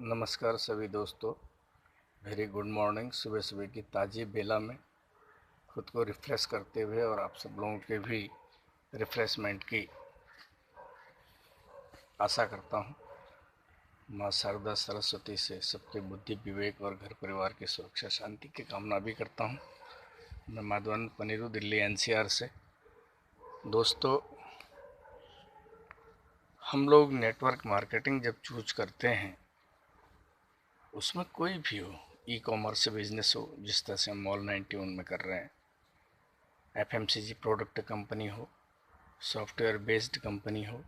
नमस्कार सभी दोस्तों। Very good morning. सुबह सुबह की ताज़ी बेला में खुद को रिफ़्रेश करते हुए और आप सब लोगों के भी रिफ़्रेशमेंट की आशा करता हूँ। माँ शारदा सरस्वती से सबके बुद्धि विवेक और घर परिवार की सुरक्षा शांति की कामना भी करता हूँ। मैं माधवन पनीरू, दिल्ली एनसीआर से। दोस्तों, हम लोग नेटवर्क मार्केटिंग जब चूज करते हैं, उसमें कोई भी हो, ई कॉमर्स बिजनेस हो जिस तरह से हम मॉल 91 में कर रहे हैं, एफएमसीजी प्रोडक्ट कंपनी हो, सॉफ्टवेयर बेस्ड कंपनी हो,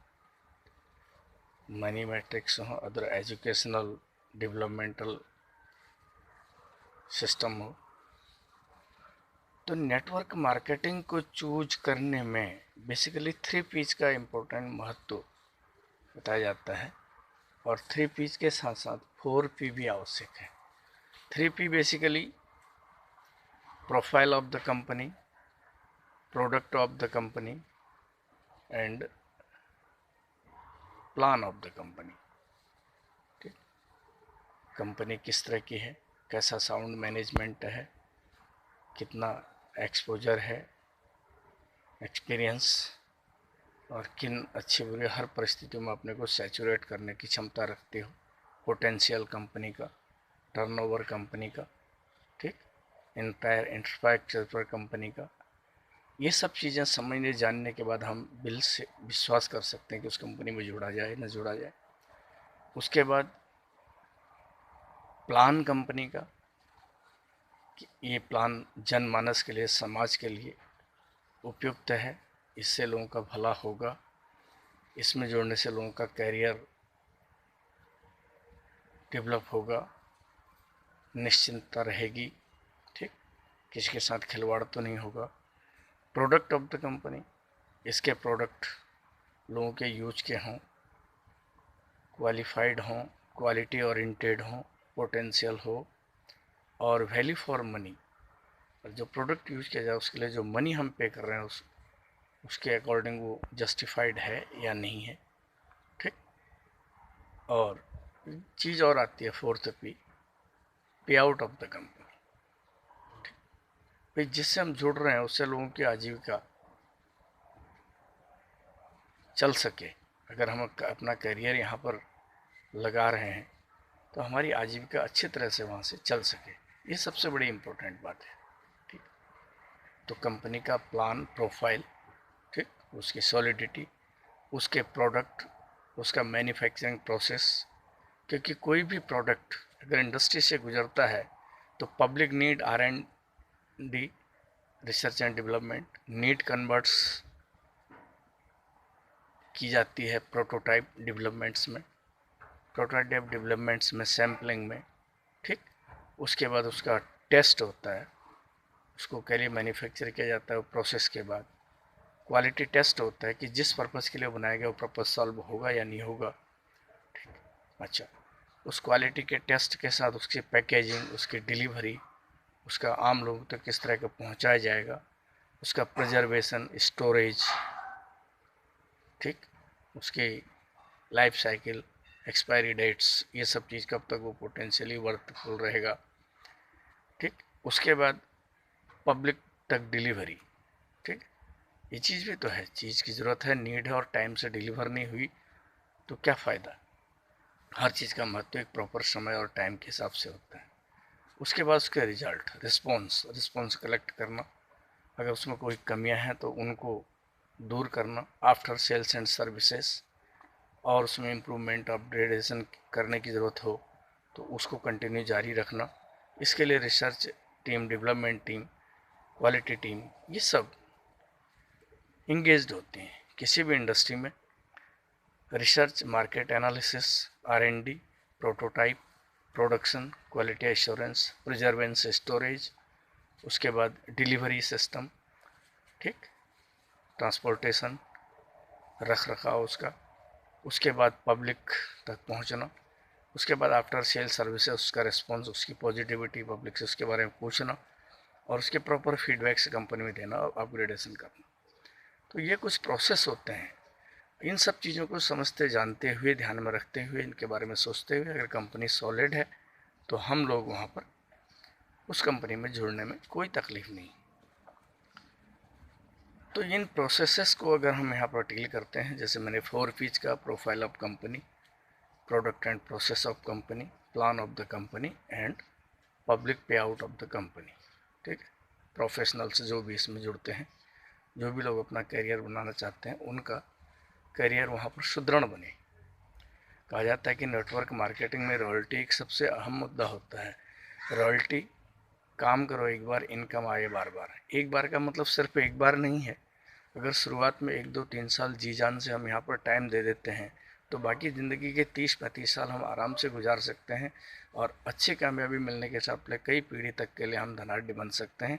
मनी मैट्रिक्स हो, अदर एजुकेशनल डेवलपमेंटल सिस्टम हो, तो नेटवर्क मार्केटिंग को चूज करने में बेसिकली 3 P's का इम्पोर्टेंट महत्व बताया जाता है और 3 P's के साथ साथ 4P भी आवश्यक है। 3P basically profile of the company, product of the company and plan of the company. ठीक, कंपनी किस तरह की है, कैसा साउंड मैनेजमेंट है, कितना एक्सपोजर है, एक्सपीरियंस, और किन अच्छे बुरे हर परिस्थितियों में अपने को सैचुरेट करने की क्षमता रखते हो, पोटेंशियल कंपनी का, टर्नओवर कंपनी का, ठीक, इंटायर इंफ्रास्ट्रक्चर कंपनी का। ये सब चीज़ें समझने जानने के बाद हम बिल से विश्वास कर सकते हैं कि उस कंपनी में जुड़ा जाए न जुड़ा जाए। उसके बाद प्लान कंपनी का, कि ये प्लान जनमानस के लिए, समाज के लिए उपयुक्त है, इससे लोगों का भला होगा, इसमें जोड़ने से लोगों का कैरियर डेवलप होगा, निश्चिंतता रहेगी, ठीक, किसी के साथ खिलवाड़ तो नहीं होगा। प्रोडक्ट ऑफ द कंपनी, इसके प्रोडक्ट लोगों के यूज के हों, क्वालिफाइड हों, क्वालिटी ओरिएंटेड हों, पोटेंशियल हो और वैल्यू फॉर मनी। और जो प्रोडक्ट यूज किया जाए उसके लिए जो मनी हम पे कर रहे हैं उसके अकॉर्डिंग वो जस्टिफाइड है या नहीं है। ठीक, और चीज़ और आती है 4th P, पे आउट ऑफ द कंपनी। भाई जिससे हम जुड़ रहे हैं उससे लोगों की आजीविका चल सके। अगर हम अपना करियर यहाँ पर लगा रहे हैं तो हमारी आजीविका अच्छी तरह से वहाँ से चल सके, ये सबसे बड़ी इम्पोर्टेंट बात है। ठीक, तो कंपनी का प्लान, प्रोफाइल, ठीक, उसकी सॉलिडिटी, उसके प्रोडक्ट, उसका मैन्युफैक्चरिंग प्रोसेस, क्योंकि कोई भी प्रोडक्ट अगर इंडस्ट्री से गुजरता है तो public need R&D, research and development, need converts की जाती है प्रोटोटाइप डेवलपमेंट्स में, प्रोटोटाइप डेवलपमेंट्स में, सैम्पलिंग में, ठीक, उसके बाद उसका टेस्ट होता है, उसको के लिए मैन्युफैक्चर किया जाता है। प्रोसेस के बाद क्वालिटी टेस्ट होता है कि जिस पर्पज़ के लिए बनाया गया वो पर्पज़ सॉल्व होगा या नहीं होगा। ठीक, अच्छा, उस क्वालिटी के टेस्ट के साथ उसकी पैकेजिंग, उसकी डिलीवरी, उसका आम लोगों तक किस तरह का पहुंचाया जाएगा, उसका प्रिजर्वेशन, स्टोरेज, ठीक, उसकी लाइफ साइकिल, एक्सपायरी डेट्स, ये सब चीज़ कब तक वो पोटेंशियली वर्थफुल रहेगा। ठीक, उसके बाद पब्लिक तक डिलीवरी। ठीक, ये चीज़ भी तो है, चीज़ की ज़रूरत है, नीड है और टाइम से डिलीवर नहीं हुई तो क्या फ़ायदा। हर चीज़ का महत्व एक प्रॉपर समय और टाइम के हिसाब से होता है। उसके बाद उसके रिजल्ट, रिस्पॉन्स कलेक्ट करना, अगर उसमें कोई कमियां हैं तो उनको दूर करना, आफ्टर सेल्स एंड सर्विसेज, और उसमें इम्प्रूवमेंट, अपग्रेडेशन करने की ज़रूरत हो तो उसको कंटिन्यू जारी रखना। इसके लिए research team, development team, quality team, ये सब इंगेज्ड होते हैं किसी भी इंडस्ट्री में। Research, market analysis, R&D, prototype, production, quality assurance, प्रिजर्वेंस, storage, उसके बाद डिलीवरी सिस्टम, ठीक, ट्रांसपोर्टेशन, रख रखाव उसका, उसके बाद पब्लिक तक पहुंचना, उसके बाद आफ्टर सेल सर्विसेज, उसका रिस्पॉन्स, उसकी पॉजिटिविटी, पब्लिक से उसके बारे में पूछना और उसके प्रॉपर फीडबैक्स कंपनी में देना और अपग्रेडेशन करना। तो ये कुछ प्रोसेस होते हैं। इन सब चीज़ों को समझते जानते हुए, ध्यान में रखते हुए, इनके बारे में सोचते हुए अगर कंपनी सॉलिड है तो हम लोग वहाँ पर उस कंपनी में जुड़ने में कोई तकलीफ नहीं। तो इन प्रोसेसेस को अगर हम यहाँ पर डील करते हैं, जैसे मैंने 4 P's का, profile of company, product and process of company, plan of the company and public पे आउट ऑफ द कंपनी। ठीक है, प्रोफेशनल्स जो भी इसमें जुड़ते हैं, जो भी लोग अपना करियर बनाना चाहते हैं, उनका करियर वहाँ पर सुदृढ़ बने। कहा जाता है कि नेटवर्क मार्केटिंग में रॉयल्टी एक सबसे अहम मुद्दा होता है। रॉयल्टी, काम करो एक बार, इनकम आए बार बार। एक बार का मतलब सिर्फ एक बार नहीं है। अगर शुरुआत में 1, 2, 3 साल जी जान से हम यहाँ पर टाइम दे देते हैं तो बाकी ज़िंदगी के 30, 35 साल हम आराम से गुजार सकते हैं और अच्छी कामयाबी मिलने के साथ कई पीढ़ी तक के लिए हम धनाढ़ बन सकते हैं।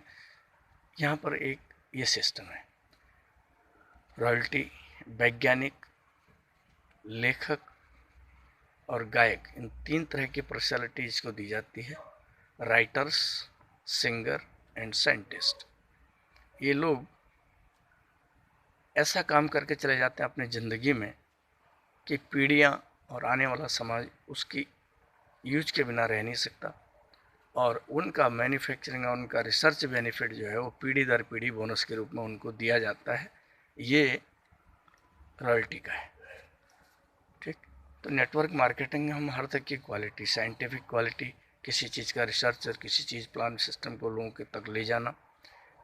यहाँ पर एक ये सिस्टम है। रॉयल्टी वैज्ञानिक, लेखक और गायक, इन 3 तरह की पर्सनैलिटीज़ को दी जाती है। Writers, singer and scientist. ये लोग ऐसा काम करके चले जाते हैं अपनी ज़िंदगी में कि पीढ़ियाँ और आने वाला समाज उसकी यूज के बिना रह नहीं सकता, और उनका मैन्युफैक्चरिंग और उनका रिसर्च बेनिफिट जो है वो पीढ़ी दर पीढ़ी बोनस के रूप में उनको दिया जाता है। ये रॉयल्टी का है। ठीक, तो नेटवर्क मार्केटिंग में हम हर तरह की क्वालिटी, साइंटिफिक क्वालिटी, किसी चीज़ का रिसर्च और किसी चीज़ प्लान सिस्टम को लोगों के तक ले जाना।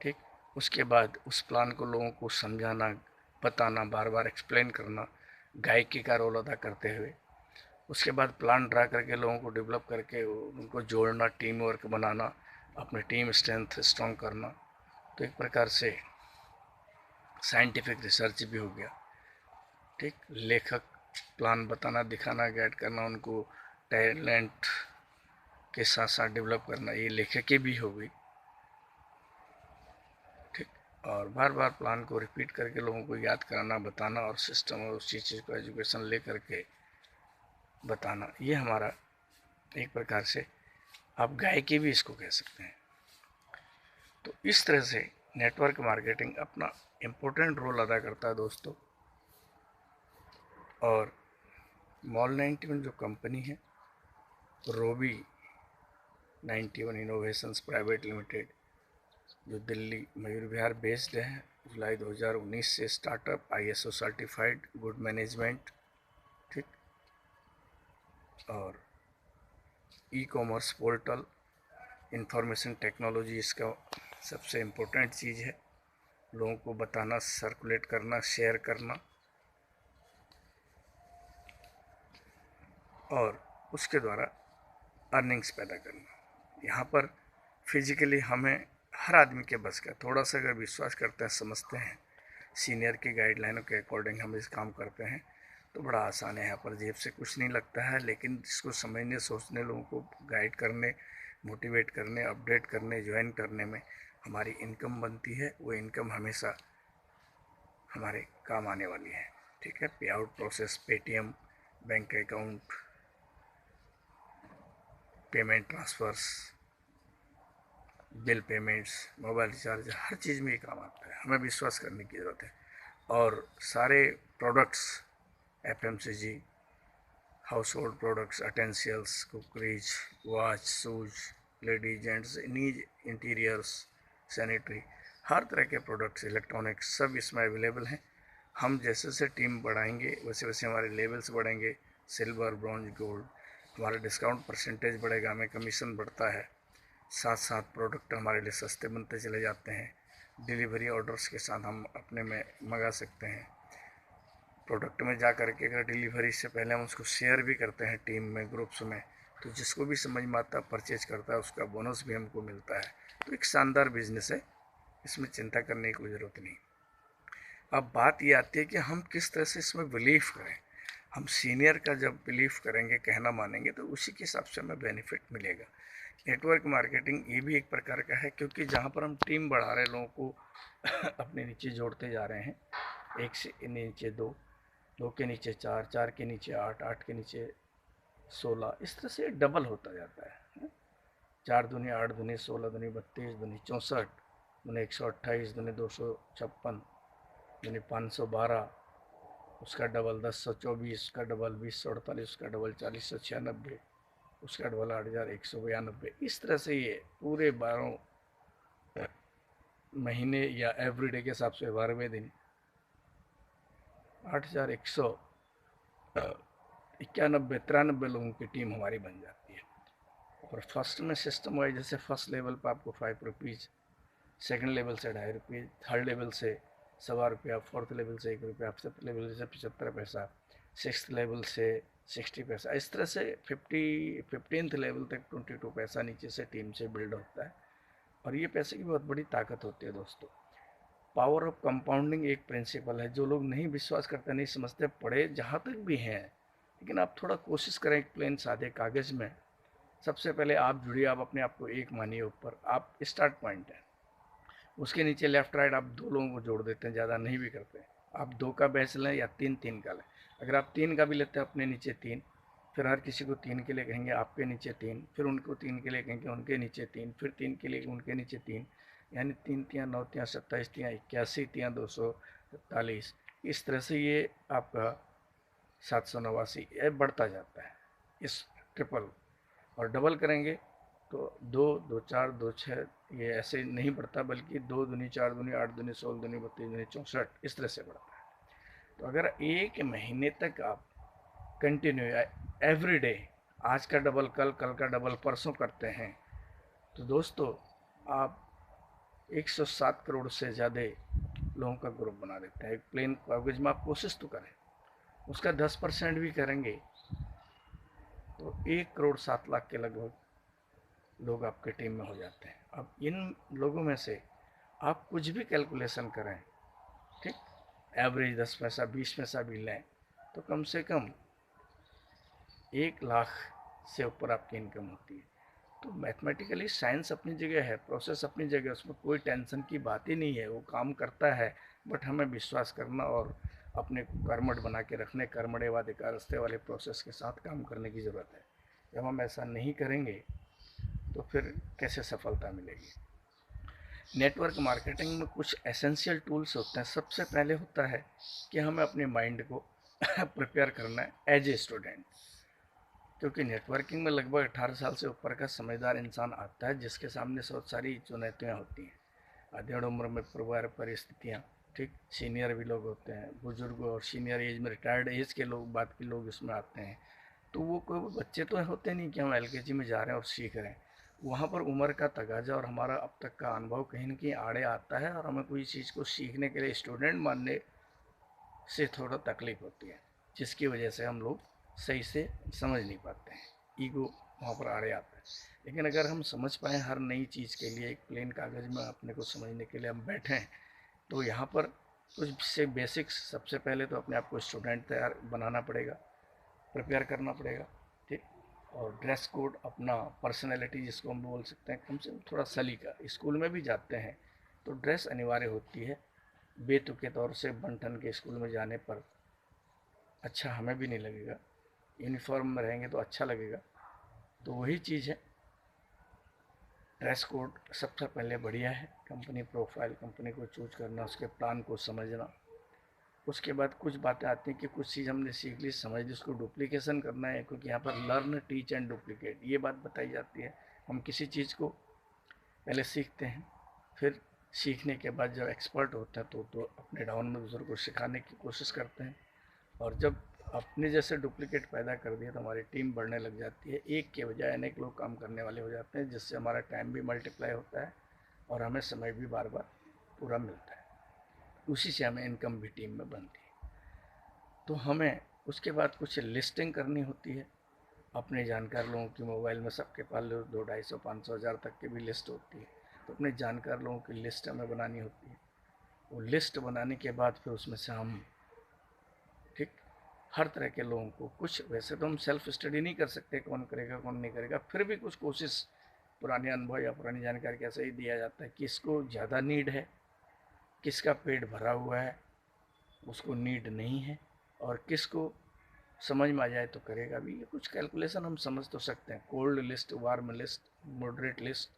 ठीक, उसके बाद उस प्लान को लोगों को समझाना, बताना, बार बार एक्सप्लेन करना, गायकी का रोल अदा करते हुए। उसके बाद प्लान ड्रा करके लोगों को डेवलप करके उनको जोड़ना, टीम वर्क बनाना, अपनी टीम स्ट्रेंथ स्ट्रॉन्ग करना। तो एक प्रकार से साइंटिफिक रिसर्च भी हो गया। ठीक, लेखक, प्लान बताना, दिखाना, गाइड करना, उनको टैलेंट के साथ साथ डेवलप करना, ये लेखकी भी हो गई। ठीक, और बार बार प्लान को रिपीट करके लोगों को याद कराना, बताना और सिस्टम और उसी चीज़ को एजुकेशन ले करके बताना, ये हमारा एक प्रकार से आप गायकी भी इसको कह सकते हैं। तो इस तरह से नेटवर्क मार्केटिंग अपना इम्पोर्टेंट रोल अदा करता है दोस्तों। और मॉल 91 जो कंपनी है, रोबी 91 इनोवेशंस प्राइवेट लिमिटेड, जो दिल्ली मयूर विहार बेस्ड है, जुलाई 2019 से startup, ISO certified, good management. ठीक, और ई-कॉमर्स पोर्टल, इंफॉर्मेशन टेक्नोलॉजी इसका सबसे इम्पोर्टेंट चीज़ है। लोगों को बताना, सर्कुलेट करना, शेयर करना, और उसके द्वारा अर्निंग्स पैदा करना। यहाँ पर फिजिकली हमें हर आदमी के बस का, थोड़ा सा अगर विश्वास करते हैं, समझते हैं, सीनियर की गाइडलाइनों के अकॉर्डिंग हम इस काम करते हैं तो बड़ा आसान है। यहाँ पर जेब से कुछ नहीं लगता है, लेकिन जिसको समझने, सोचने, लोगों को गाइड करने, मोटिवेट करने, अपडेट करने, ज्वाइन करने में हमारी इनकम बनती है, वो इनकम हमेशा हमारे काम आने वाली है। ठीक है, pay out process, Paytm, bank account, payment transfers, bill payments, mobile recharge, हर चीज़ में ये काम आता है। हमें विश्वास करने की ज़रूरत है। और सारे products, FMCG, household products, essentials, crockeries, watch, shoes, ladies gents, knees, interiors, sanitary, हर तरह के प्रोडक्ट्स, इलेक्ट्रॉनिक्स, सब इसमें अवेलेबल हैं। हम जैसे जैसे टीम बढ़ाएंगे वैसे वैसे हमारे लेवल्स बढ़ेंगे, सिल्वर, ब्रॉन्ज, गोल्ड। हमारा डिस्काउंट परसेंटेज बढ़ेगा, हमें कमीशन बढ़ता है, साथ साथ प्रोडक्ट हमारे लिए सस्ते बनते चले जाते हैं। डिलीवरी ऑर्डर्स के साथ हम अपने में मंगा सकते हैं। प्रोडक्ट में जा करके अगर डिलीवरी से पहले हम उसको शेयर भी करते हैं टीम में, ग्रुप्स में, तो जिसको भी समझ में आता है, परचेज करता है, उसका बोनस भी हमको मिलता है। तो एक शानदार बिजनेस है, इसमें चिंता करने की कोई ज़रूरत नहीं। अब बात ये आती है कि हम किस तरह से इसमें बिलीव करें। हम सीनियर का जब बिलीव करेंगे, कहना मानेंगे, तो उसी के हिसाब से हमें बेनिफिट मिलेगा। नेटवर्क मार्केटिंग ये भी एक प्रकार का है, क्योंकि जहाँ पर हम टीम बढ़ा रहे हैं, लोगों को अपने नीचे जोड़ते जा रहे हैं, 1 से नीचे 2, 2 के नीचे 4, 4 के नीचे 8, 8 के नीचे 16, इस तरह से डबल होता जाता है। 4 दूनी 8 दूनी 16 दूनी 32 दूनी 64 दूनी 128 दूनी 256 दूनी 512 उसका डबल 1024, उसका डबल 2048, उसका डबल 4096, उसका डबल 8192। इस तरह से ये पूरे 12 महीने या एवरीडे के हिसाब से 12वें दिन 8191 लोगों की टीम हमारी बन जाती है। और फर्स्ट में सिस्टम वाइज जैसे फर्स्ट लेवल पर आपको 5 रुपीज़, सेकंड लेवल से 2.5 रुपये, थर्ड लेवल से ₹1.25, फोर्थ लेवल से ₹1, फिफ्थ लेवल से 75 पैसा, सिक्स लेवल से 60 पैसा। इस तरह से 15th लेवल तक 22 पैसा नीचे से टीम से बिल्ड होता है। और ये पैसे की बहुत बड़ी ताकत होती है दोस्तों। पावर ऑफ कंपाउंडिंग एक प्रिंसिपल है जो लोग नहीं विश्वास करते, नहीं समझते, पढ़े जहाँ तक भी हैं, लेकिन आप थोड़ा कोशिश करें एक प्लेन सादे कागज़ में। सबसे पहले आप जुड़िए, आप अपने आप को एक मानिए ऊपर, आप स्टार्ट पॉइंट है, उसके नीचे लेफ्ट राइट आप 2 लोगों को जोड़ देते हैं, ज़्यादा नहीं भी करते। आप 2 का बैच लें या 3 का लें। अगर आप 3 का भी लेते हैं अपने नीचे 3, फिर हर किसी को 3 के लिए कहेंगे आपके नीचे 3, फिर उनको 3 के लिए कहेंगे उनके नीचे 3, फिर 3 के लिए उनके नीचे 3, यानी 3 तियाँ 9 तियाँ 27 तियाँ 81 तियाँ 247। इस तरह से ये आपका 789 ये बढ़ता जाता है। इस ट्रिपल और डबल करेंगे तो 2 2 4 2 6, ये ऐसे नहीं बढ़ता, बल्कि 2 दूनी 4 दूनी 8 दूनी 16 दूनी 32 दूनी 64, इस तरह से बढ़ता है। तो अगर एक महीने तक आप कंटिन्यू एवरी डे आज का डबल कल, कल का डबल परसों करते हैं, तो दोस्तों आप 107 करोड़ से ज़्यादा लोगों का ग्रुप बना देते हैं। एक प्लेन कागज में आप कोशिश तो करें, उसका 10% भी करेंगे तो 1 करोड़ 7 लाख के लगभग लोग आपके टीम में हो जाते हैं। अब इन लोगों में से आप कुछ भी कैलकुलेशन करें, ठीक, एवरेज 10 पैसा 20 पैसा भी लें, तो कम से कम 1 लाख से ऊपर आपकी इनकम होती है। तो मैथमेटिकली साइंस अपनी जगह है, प्रोसेस अपनी जगह, उसमें कोई टेंशन की बात ही नहीं है, वो काम करता है। बट हमें विश्वास करना और अपने को कर्मठ बना के रखने, कर्मण्येवाधिकारस्ते वाले प्रोसेस के साथ काम करने की ज़रूरत है। जब हम ऐसा नहीं करेंगे तो फिर कैसे सफलता मिलेगी। नेटवर्क मार्केटिंग में कुछ एसेंशियल टूल्स होते हैं। सबसे पहले होता है कि हमें अपने माइंड को प्रिपेयर करना है एज ए स्टूडेंट, क्योंकि नेटवर्किंग में लगभग 18 साल से ऊपर का समझदार इंसान आता है जिसके सामने बहुत सारी चुनौतियाँ होती हैं। अध्ययन उम्र में परिवार परिस्थितियाँ, ठीक, सीनियर भी लोग होते हैं, बुजुर्ग और सीनियर एज में रिटायर्ड एज के लोग, बात के लोग इसमें आते हैं। तो वो कोई बच्चे तो होते नहीं कि हम एलकेजी में जा रहे हैं और सीख रहे हैं। वहाँ पर उम्र का तगाजा और हमारा अब तक का अनुभव कहीं ना कहीं आड़े आता है, और हमें कोई चीज़ को सीखने के लिए स्टूडेंट मानने से थोड़ा तकलीफ होती है, जिसकी वजह से हम लोग सही से समझ नहीं पाते हैं, ईगो वहाँ पर आड़े आता है। लेकिन अगर हम समझ पाएँ हर नई चीज़ के लिए एक प्लेन कागज़ में अपने को समझने के लिए हम बैठें, तो यहाँ पर कुछ से बेसिक्स, सबसे पहले तो अपने आप को स्टूडेंट तैयार बनाना पड़ेगा, प्रिपेयर करना पड़ेगा, ठीक। और ड्रेस कोड अपना, पर्सनैलिटी जिसको हम बोल सकते हैं, कम से कम थोड़ा सलीका। स्कूल में भी जाते हैं तो ड्रेस अनिवार्य होती है। बेतुके तौर से बन ठन के स्कूल में जाने पर अच्छा हमें भी नहीं लगेगा, यूनिफॉर्म में रहेंगे तो अच्छा लगेगा। तो वही चीज़ है, ड्रेस कोड सबसे पहले बढ़िया है। कंपनी प्रोफाइल, कंपनी को चूज करना, उसके प्लान को समझना। उसके बाद कुछ बातें आती हैं कि कुछ चीज़ हमने सीख ली, समझ ली, उसको डुप्लीकेशन करना है, क्योंकि यहाँ पर लर्न टीच एंड डुप्लीकेट ये बात बताई जाती है। हम किसी चीज़ को पहले सीखते हैं, फिर सीखने के बाद जब एक्सपर्ट होते हैं तो अपने डाउन में दूसरों को सिखाने की कोशिश करते हैं। और जब अपने जैसे डुप्लीकेट पैदा कर दिया तो हमारी टीम बढ़ने लग जाती है, एक के बजाय अनेक लोग काम करने वाले हो जाते हैं, जिससे हमारा टाइम भी मल्टीप्लाई होता है और हमें समय भी बार बार पूरा मिलता है। उसी से हमें इनकम भी टीम में बनती है। तो हमें उसके बाद कुछ लिस्टिंग करनी होती है। अपने जानकार लोगों की मोबाइल में सबके पास 200 250 500 हज़ार तक की भी लिस्ट होती है, तो अपने जानकार लोगों की लिस्ट हमें बनानी होती है। वो लिस्ट बनाने के बाद फिर उसमें से हम, ठीक, हर तरह के लोगों को, कुछ वैसे तो हम सेल्फ स्टडी नहीं कर सकते कौन करेगा कौन नहीं करेगा, फिर भी कुछ कोशिश पुराने अनुभव या पुरानी जानकारी कैसे ही दिया जाता है, किसको ज़्यादा नीड है, किसका पेट भरा हुआ है, उसको नीड नहीं है, और किसको समझ में आ जाए तो करेगा भी। ये कुछ कैलकुलेशन हम समझ तो सकते हैं, cold list, warm list, moderate list.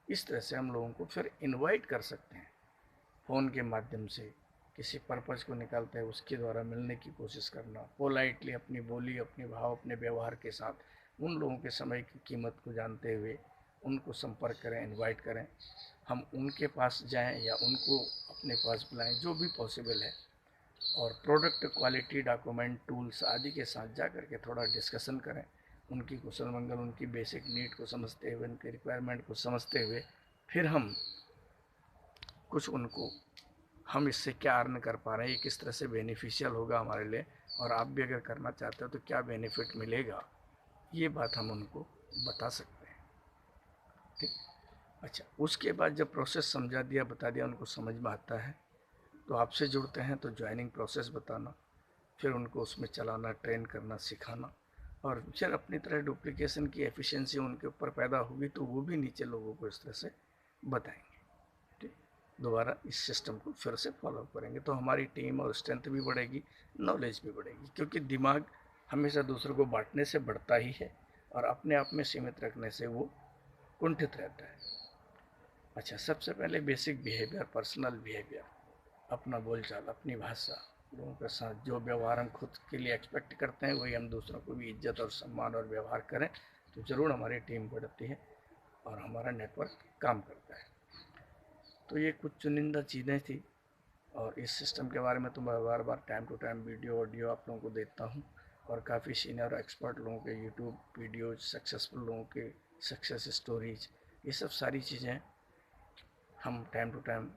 इस तरह से हम लोगों को फिर इनवाइट कर सकते हैं फ़ोन के माध्यम से, किसी पर्पज़ को निकालते हैं उसके द्वारा मिलने की कोशिश करना, पोलाइटली अपनी बोली, अपने भाव, अपने व्यवहार के साथ उन लोगों के समय की कीमत को जानते हुए उनको संपर्क करें, इनवाइट करें, हम उनके पास जाएं या उनको अपने पास बुलाएं, जो भी पॉसिबल है। और प्रोडक्ट क्वालिटी, डॉक्यूमेंट, टूल्स आदि के साथ जा कर के थोड़ा डिस्कशन करें, उनकी कुशल मंगल, उनकी बेसिक नीड को समझते हुए, उनके रिक्वायरमेंट को समझते हुए फिर हम कुछ उनको, हम इससे क्या अर्न कर पा रहे हैं, ये किस तरह से बेनिफिशियल होगा हमारे लिए, और आप भी अगर करना चाहते हो तो क्या बेनिफिट मिलेगा, ये बात हम उनको बता सकते हैं। ठीक। अच्छा, उसके बाद जब प्रोसेस समझा दिया, बता दिया, उनको समझ में आता है तो आपसे जुड़ते हैं तो ज्वाइनिंग प्रोसेस बताना, फिर उनको उसमें चलाना, ट्रेन करना, सिखाना, और फिर अपनी तरह डुप्लीकेशन की एफिशिएंसी उनके ऊपर पैदा होगी तो वो भी नीचे लोगों को इस तरह से बताएंगे। ठीक। दोबारा इस सिस्टम को फिर से फॉलो करेंगे तो हमारी टीम और स्ट्रेंथ भी बढ़ेगी, नॉलेज भी बढ़ेगी, क्योंकि दिमाग हमेशा दूसरों को बांटने से बढ़ता ही है और अपने आप में सीमित रखने से वो कुंठित रहता है। अच्छा, सबसे पहले बेसिक बिहेवियर, पर्सनल बिहेवियर, अपना बोलचाल, अपनी भाषा, लोगों के साथ जो व्यवहार हम खुद के लिए एक्सपेक्ट करते हैं वही हम दूसरों को भी इज्जत और सम्मान और व्यवहार करें तो ज़रूर हमारी टीम बढ़ती है और हमारा नेटवर्क काम करता है। तो ये कुछ चुनिंदा चीज़ें थी और इस सिस्टम के बारे में तो मैं बार बार time to time video audio आप लोगों को देता हूँ और काफ़ी सीनियर एक्सपर्ट लोगों के यूट्यूब वीडियोज, सक्सेसफुल लोगों के सक्सेस स्टोरीज, ये सब सारी चीज़ें हम टाइम टू टाइम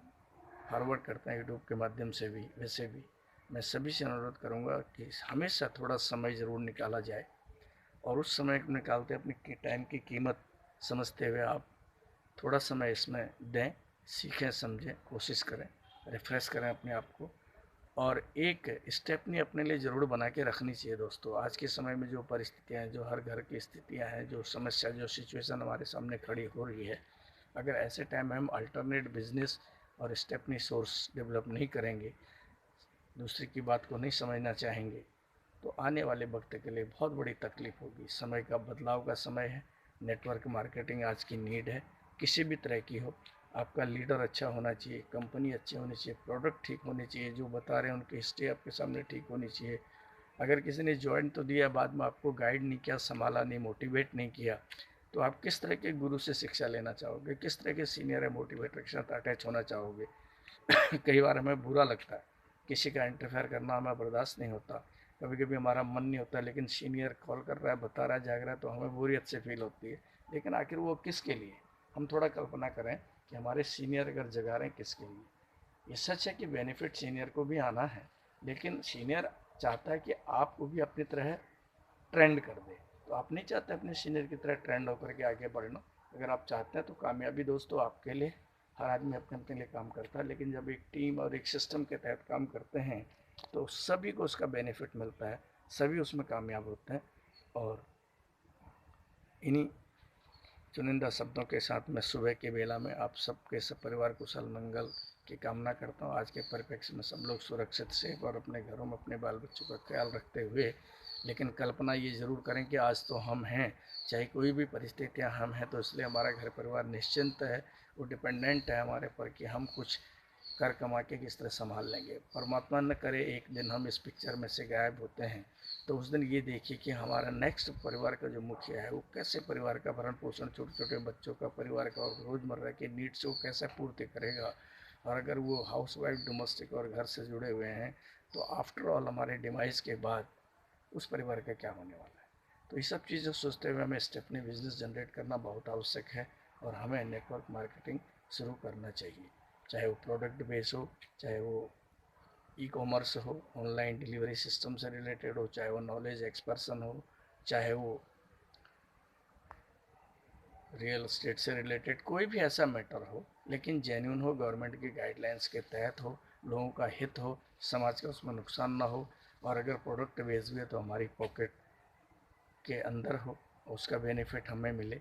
फॉरवर्ड करते हैं यूट्यूब के माध्यम से भी। वैसे भी मैं सभी से अनुरोध करूंगा कि हमेशा थोड़ा समय ज़रूर निकाला जाए और उस समय को निकालते अपनी टाइम की कीमत समझते हुए आप थोड़ा समय इसमें दें, सीखें, समझें, कोशिश करें, रिफ्रेश करें अपने आप को। और एक स्टेपनी अपने लिए ज़रूर बना के रखनी चाहिए दोस्तों। आज के समय में जो परिस्थितियाँ हैं, जो हर घर की स्थितियाँ हैं, जो समस्या, जो सिचुएशन हमारे सामने खड़ी हो रही है, अगर ऐसे टाइम में हम अल्टरनेट बिजनेस और स्टेपनी सोर्स डेवलप नहीं करेंगे, दूसरे की बात को नहीं समझना चाहेंगे, तो आने वाले वक्त के लिए बहुत बड़ी तकलीफ होगी। समय का बदलाव का समय है, नेटवर्क मार्केटिंग आज की नीड है, किसी भी तरह की हो। आपका लीडर अच्छा होना चाहिए, कंपनी अच्छी होनी चाहिए, प्रोडक्ट ठीक होने चाहिए, जो बता रहे हैं उनकी हिस्ट्री आपके सामने ठीक होनी चाहिए। अगर किसी ने ज्वाइन तो दिया, बाद में आपको गाइड नहीं किया, संभाला नहीं, मोटिवेट नहीं किया, तो आप किस तरह के गुरु से शिक्षा लेना चाहोगे, किस तरह के सीनियर या मोटिवेटर के साथ अटैच होना चाहोगे। कई बार हमें बुरा लगता है, किसी का इंटरफेयर करना हमें बर्दाश्त नहीं होता, कभी कभी हमारा मन नहीं होता, लेकिन सीनियर कॉल कर रहा है, बता रहा है, जाग रहा है, तो हमें बोरियत से फील होती है। लेकिन आखिर वो किसके लिए? हम थोड़ा कल्पना करें कि हमारे सीनियर अगर जगा रहे हैं किसके लिए। ये सच है कि बेनिफिट सीनियर को भी आना है, लेकिन सीनियर चाहता है कि आपको भी अपनी तरह ट्रेंड कर दे। तो आप नहीं चाहते अपने सीनियर की तरह ट्रेंड होकर के आगे बढ़ना। अगर आप चाहते हैं तो कामयाबी दोस्तों आपके लिए, हर आदमी अपने अपने लिए काम करता है, लेकिन जब एक टीम और एक सिस्टम के तहत काम करते हैं तो सभी को उसका बेनिफिट मिलता है, सभी उसमें कामयाब होते हैं। और इन्हीं चुनिंदा शब्दों के साथ मैं सुबह के बेला में आप सबके सब परिवार कुशल मंगल की कामना करता हूँ। आज के परिप्रेक्ष्य में सब लोग सुरक्षित, सेफ और अपने घरों में अपने बाल बच्चों का ख्याल रखते हुए, लेकिन कल्पना ये ज़रूर करें कि आज तो हम हैं, चाहे कोई भी परिस्थितियाँ हम हैं, तो इसलिए हमारा घर परिवार निश्चिंत है, वो डिपेंडेंट है हमारे पर कि हम कुछ कर कमा के किस तरह संभाल लेंगे। परमात्मा न करे एक दिन हम इस पिक्चर में से गायब होते हैं तो उस दिन ये देखिए कि हमारा नेक्स्ट परिवार का जो मुखिया है वो कैसे परिवार का भरण पोषण, छोटे छोटे बच्चों का, परिवार का और रोज़मर्रा के नीड्स को कैसे पूर्ति करेगा। और अगर वो हाउस वाइफ, डोमेस्टिक और घर से जुड़े हुए हैं तो आफ्टर ऑल हमारे डिमाइस के बाद उस परिवार का क्या होने वाला है। तो ये सब चीज़ें सोचते हुए हमें स्टेपनी बिजनेस जनरेट करना बहुत आवश्यक है और हमें नेटवर्क मार्केटिंग शुरू करना चाहिए, चाहे वो प्रोडक्ट बेस हो, चाहे वो ई कॉमर्स हो, ऑनलाइन डिलीवरी सिस्टम से रिलेटेड हो, चाहे वो नॉलेज एक्सपर्सन हो, चाहे वो रियल एस्टेट से रिलेटेड कोई भी ऐसा मैटर हो, लेकिन जेन्यून हो, गवर्नमेंट की गाइडलाइंस के तहत हो, लोगों का हित हो, समाज का उसमें नुकसान ना हो, और अगर प्रोडक्ट बेच भी है तो हमारी पॉकेट के अंदर हो, उसका बेनिफिट हमें मिले।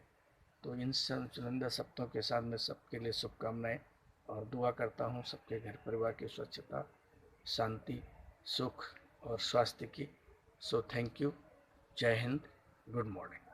तो इन चुनिंदा शब्दों के साथ मैं सबके लिए शुभकामनाएं और दुआ करता हूँ सबके घर परिवार की स्वच्छता, शांति, सुख और स्वास्थ्य की। So thank you. जय हिंद। Good morning.